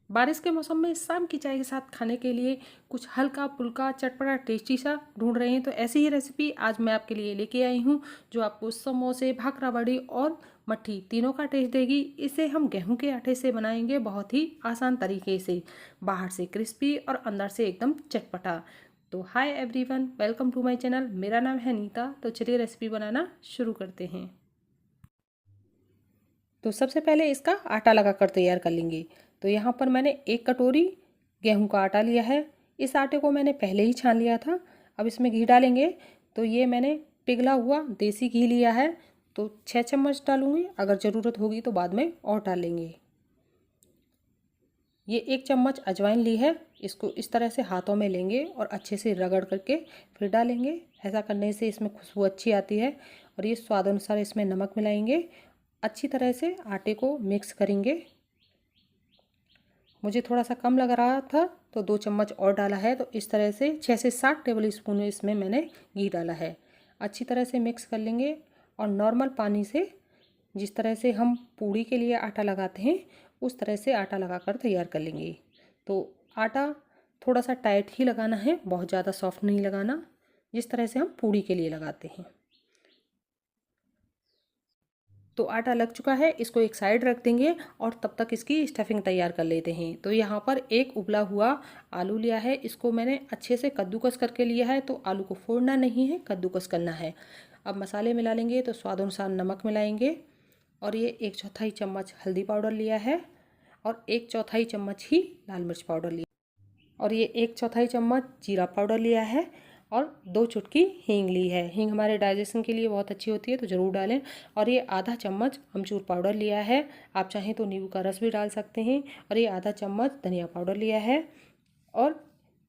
बारिश के मौसम में शाम की चाय के साथ खाने के लिए कुछ हल्का फुल्का चटपटा टेस्टी सा ढूंढ रहे हैं तो ऐसी ही रेसिपी आज मैं आपके लिए लेके आई हूँ जो आपको समोसे, भाखड़ा बड़ी और मट्ठी तीनों का टेस्ट देगी। इसे हम गेहूं के आटे से बनाएंगे बहुत ही आसान तरीके से, बाहर से क्रिस्पी और अंदर से एकदम चटपटा। तो hi everyone, welcome to my channel. मेरा नाम है नीता। तो चलिए रेसिपी बनाना शुरू करते हैं। तो सबसे पहले इसका आटा लगाकर तैयार कर लेंगे। तो यहाँ पर मैंने 1 कटोरी गेहूं का आटा लिया है। इस आटे को मैंने पहले ही छान लिया था। अब इसमें घी डालेंगे। तो ये मैंने पिघला हुआ देसी घी लिया है, तो 6 चम्मच डालूंगी। अगर ज़रूरत होगी तो बाद में और डालेंगे। ये 1 चम्मच अजवाइन ली है। इसको इस तरह से हाथों में लेंगे और अच्छे से रगड़ करके फिर डालेंगे। ऐसा करने से इसमें खुशबू अच्छी आती है। और ये स्वाद अनुसार इसमें नमक मिलाएंगे। अच्छी तरह से आटे को मिक्स करेंगे। मुझे थोड़ा सा कम लग रहा था तो 2 चम्मच और डाला है। तो इस तरह से 6 से 7 टेबल स्पून इसमें मैंने घी डाला है। अच्छी तरह से मिक्स कर लेंगे और नॉर्मल पानी से, जिस तरह से हम पूड़ी के लिए आटा लगाते हैं उस तरह से आटा लगाकर तैयार कर लेंगे। तो आटा थोड़ा सा टाइट ही लगाना है, बहुत ज़्यादा सॉफ्ट नहीं लगाना, जिस तरह से हम पूड़ी के लिए लगाते हैं। तो आटा लग चुका है, इसको एक साइड रख देंगे और तब तक इसकी स्टफिंग तैयार कर लेते हैं। तो यहाँ पर एक उबला हुआ आलू लिया है। इसको मैंने अच्छे से कद्दूकस करके लिया है। तो आलू को फोड़ना नहीं है, कद्दूकस करना है। अब मसाले मिला लेंगे। तो स्वाद अनुसार नमक मिलाएंगे और ये 1/4 चम्मच हल्दी पाउडर लिया है और 1/4 चम्मच ही लाल मिर्च पाउडर लिया और ये 1/4 चम्मच जीरा पाउडर लिया है और 2 चुटकी हींग ली है। हींग हमारे डाइजेशन के लिए बहुत अच्छी होती है, तो ज़रूर डालें। और ये आधा चम्मच अमचूर पाउडर लिया है। आप चाहें तो नींबू का रस भी डाल सकते हैं। और ये आधा चम्मच धनिया पाउडर लिया है और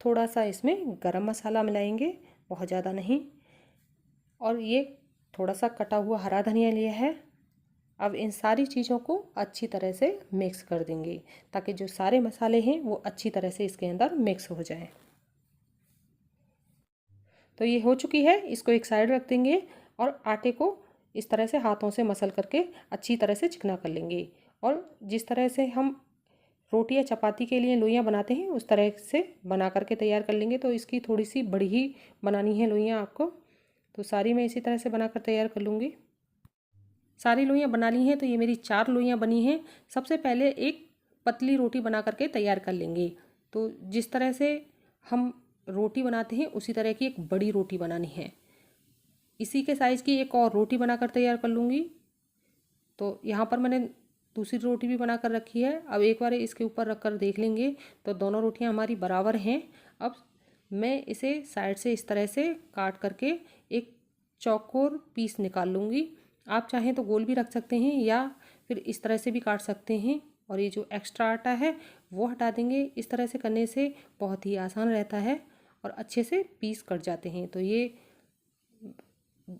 थोड़ा सा इसमें गरम मसाला मिलाएंगे, बहुत ज़्यादा नहीं। और ये थोड़ा सा कटा हुआ हरा धनिया लिया है। अब इन सारी चीज़ों को अच्छी तरह से मिक्स कर देंगे ताकि जो सारे मसाले हैं वो अच्छी तरह से इसके अंदर मिक्स हो जाए। तो ये हो चुकी है, इसको एक साइड रख देंगे और आटे को इस तरह से हाथों से मसल करके अच्छी तरह से चिकना कर लेंगे। और जिस तरह से हम रोटी या चपाती के लिए लोइयाँ बनाते हैं उस तरह से बना करके तैयार कर लेंगे। तो इसकी थोड़ी सी बड़ी ही बनानी है लोइयाँ आपको। तो सारी मैं इसी तरह से बनाकर तैयार कर लूँगी। सारी लोइयाँ बना ली हैं। तो ये मेरी 4 लोइयाँ बनी हैं। सबसे पहले एक पतली रोटी बना करके तैयार कर लेंगे। तो जिस तरह से हम रोटी बनाते हैं उसी तरह की एक बड़ी रोटी बनानी है। इसी के साइज़ की एक और रोटी बनाकर तैयार कर लूँगी। तो यहाँ पर मैंने दूसरी रोटी भी बना कर रखी है। अब एक बार इसके ऊपर रख कर देख लेंगे तो दोनों रोटियाँ हमारी बराबर हैं। अब मैं इसे साइड से इस तरह से काट करके एक चौकोर पीस निकाल लूँगी। आप चाहें तो गोल भी रख सकते हैं या फिर इस तरह से भी काट सकते हैं। और ये जो एक्स्ट्रा आटा है वो हटा देंगे। इस तरह से करने से बहुत ही आसान रहता है और अच्छे से पीस कट जाते हैं। तो ये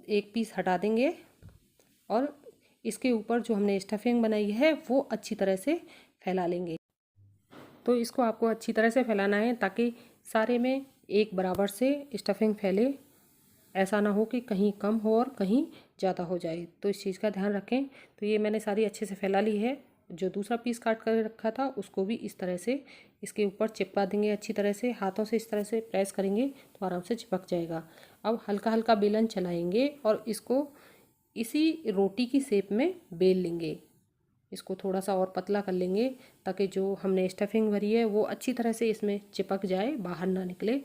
एक पीस हटा देंगे और इसके ऊपर जो हमने स्टफिंग बनाई है वो अच्छी तरह से फैला लेंगे। तो इसको आपको अच्छी तरह से फैलाना है ताकि सारे में एक बराबर से स्टफिंग फैले। ऐसा ना हो कि कहीं कम हो और कहीं ज़्यादा हो जाए, तो इस चीज़ का ध्यान रखें। तो ये मैंने सारी अच्छे से फैला ली है। जो दूसरा पीस काट कर रखा था उसको भी इस तरह से इसके ऊपर चिपका देंगे। अच्छी तरह से हाथों से इस तरह से प्रेस करेंगे तो आराम से चिपक जाएगा। अब हल्का हल्का बेलन चलाएंगे और इसको इसी रोटी की शेप में बेल लेंगे। इसको थोड़ा सा और पतला कर लेंगे ताकि जो हमने स्टफिंग भरी है वो अच्छी तरह से इसमें चिपक जाए, बाहर ना निकले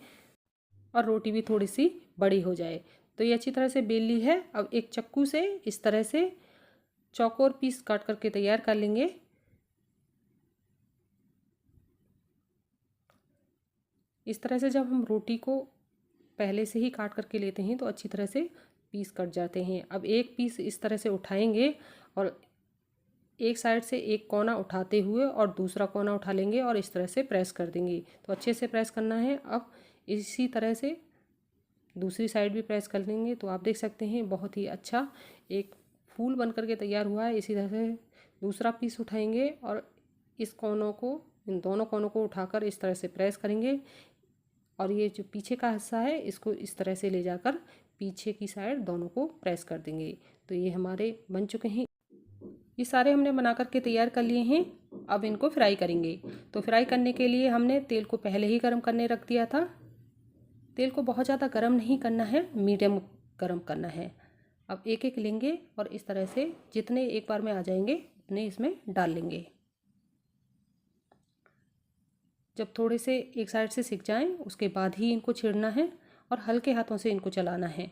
और रोटी भी थोड़ी सी बड़ी हो जाए। तो ये अच्छी तरह से बेल ली है। अब एक चक्कू से इस तरह से चौकोर पीस काट करके तैयार कर लेंगे। इस तरह से जब हम रोटी को पहले से ही काट करके लेते हैं तो अच्छी तरह से पीस कट जाते हैं। अब एक पीस इस तरह से उठाएंगे और एक साइड से एक कोना उठाते हुए और दूसरा कोना उठा लेंगे और इस तरह से प्रेस कर देंगे। तो अच्छे से प्रेस करना है। अब इसी तरह से दूसरी साइड भी प्रेस कर लेंगे। तो आप देख सकते हैं बहुत ही अच्छा एक फूल बन करके तैयार हुआ है। इसी तरह से दूसरा पीस उठाएंगे और इस कोनों को, इन दोनों कोनों को उठाकर इस तरह से प्रेस करेंगे और ये जो पीछे का हिस्सा है इसको इस तरह से ले जाकर पीछे की साइड दोनों को प्रेस कर देंगे। तो ये हमारे बन चुके हैं। ये सारे हमने बना करके तैयार कर लिए हैं। अब इनको फ्राई करेंगे। तो फ्राई करने के लिए हमने तेल को पहले ही गर्म करने रख दिया था। तेल को बहुत ज़्यादा गर्म नहीं करना है, मीडियम गर्म करना है। अब एक एक लेंगे और इस तरह से जितने एक बार में आ जाएंगे उतने इसमें डाल लेंगे। जब थोड़े से एक साइड से सिक जाएं उसके बाद ही इनको छेड़ना है और हल्के हाथों से इनको चलाना है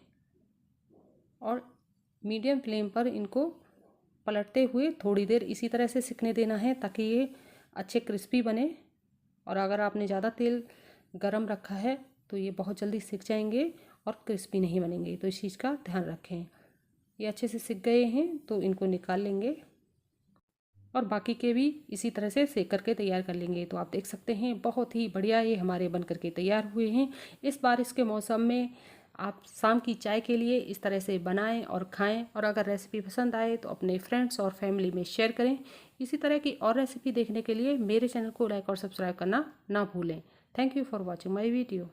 और मीडियम फ्लेम पर इनको पलटते हुए थोड़ी देर इसी तरह से सिकने देना है ताकि ये अच्छे क्रिस्पी बने। और अगर आपने ज़्यादा तेल गरम रखा है तो ये बहुत जल्दी सिक जाएंगे और क्रिस्पी नहीं बनेंगे, तो इस चीज़ का ध्यान रखें। ये अच्छे से सिक गए हैं तो इनको निकाल लेंगे और बाकी के भी इसी तरह से सेक करके तैयार कर लेंगे। तो आप देख सकते हैं बहुत ही बढ़िया ये हमारे बन करके तैयार हुए हैं। इस बारिश के मौसम में आप शाम की चाय के लिए इस तरह से बनाएं और खाएं। और अगर रेसिपी पसंद आए तो अपने फ्रेंड्स और फैमिली में शेयर करें। इसी तरह की और रेसिपी देखने के लिए मेरे चैनल को लाइक और सब्सक्राइब करना ना भूलें। Thank you for watching my video.